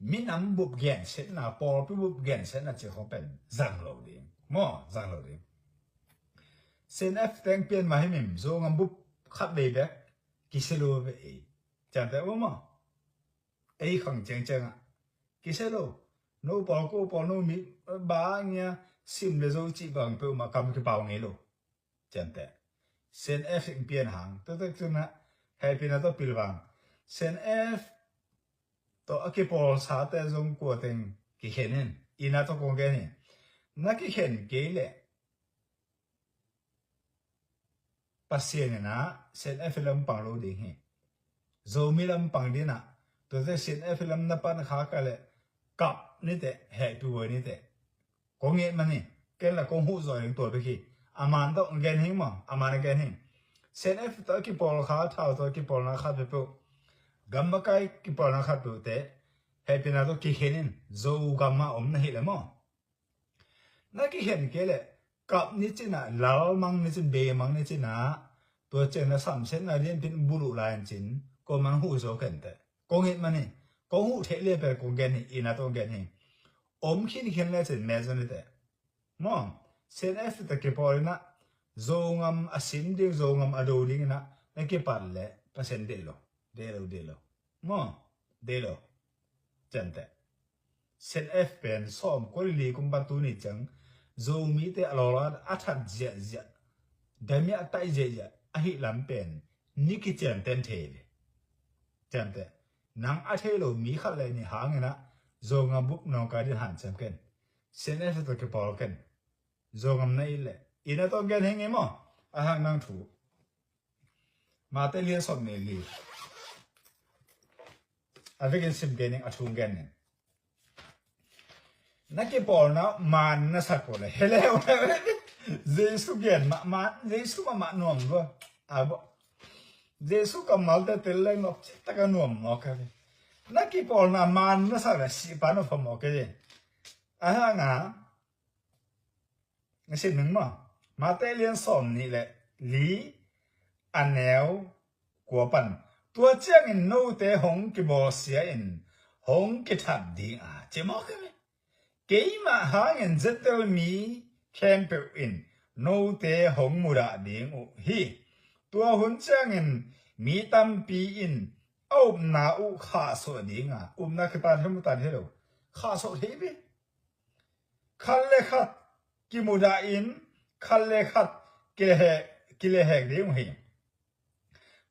mi nam bụp gẹn sẽ là bò bị bụp gẹn sẽ là chỉ có bên giang lầu đi mò giang lầu đi CNF đang biến mà mình zo ngam bụp khát bề bé kí sẽ lô vậy chẳng thể không mò ấy không chẳng chẳng à kí sẽ lô nô bò cô bò nô mi ba nha sim le zo chỉ bằng peu mà cầm cái bao nghe lô chẳng thể CNF biến hàng tôi na happy na to pilwang CNF to cái bò sa te zong của tình Ki Khen In ina to con cái này na Ki Khen cái lệ pasien na CNF lam pang lo ding he zo mi lam pang din na to the CNF lam na pan kha ka le kap ni te happy wo ni te có nghĩa mà nè cái là con hút rồi những tuổi đôi khi aman to gen hình mà aman gen hình CNF to cái bò khá thao to cái bò nó khá bị bộ gamma cái bò nó khá bị te happy na to Ki Khen In zo gamma na hi le mo na Ki Khen cái lệ cặp ní chứ na lão mang ní chứ bề mang ní chứ na tôi chơi na sắm xét na liên tin bulu lại chín có mang hút rồi cần te có nghĩa mà nè có hút thế liên về con gen hình ina to gen hình khi Khen lại trên mẹ dân thế mo CNF ta cái bò na zo ngam asim đi zo ngam ado đi na cái bản lệ percent de lo mo de lo chân te CNF pen som ko li kum ba tu ni chang zo mi te alora athat je dami atai je a hi lam pen ni ki chen ten the chân te nang a the lo mi khat le ni hang na zo ngam buk no ka din han cham ken CNF ta ke bol ken zo ngam nei le ina to gen heng mo a hang nang thu ma te liên som ne li a ve gen sim gen a thung gen ne na ke bol na man na sat ko le hele jesu gen ma jesu ma nom go a bo jesu ka mal ta tel le no ta ka nom mo ka na ke bol na man na sa la si pa no phom mo ke a ha nga xin mừng mà tây liên xóm này lệ lý anh éo của bản tua chiang in nô tế hong cái bò xía in hong cái tháp đi à chỉ mò cái mà hàng in rất tao mi khen biểu in nô tế hong mù đã đi ngủ hi tua hun chiang in mi tam pi in na u khá số đi à na cái tan không tan thế đâu khá số thế bi khăn lệ khát ki muda in khalle khat kile hek ding hi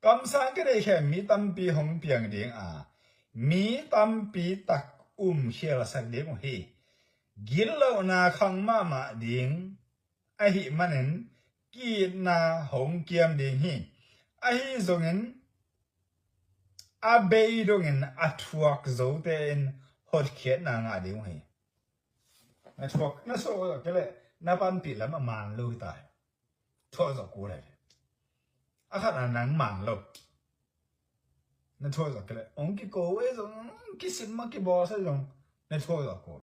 kam sang ke he mi tam pi hong piang ding a mi tam pi tak hiel sak ding hi gil lo na khang ma ding a hi manen ki na hong kiam ding hi a hi zongin a bei dongin a thuak zo te in hot khiat na nga ding hi na thuak na so ke le na ban pi lam man lo tai tho zo ku le a khat an nang man lo na tho zo ke le ong ki ko we zo ki sim ma ki bo sa zo na tho zo ku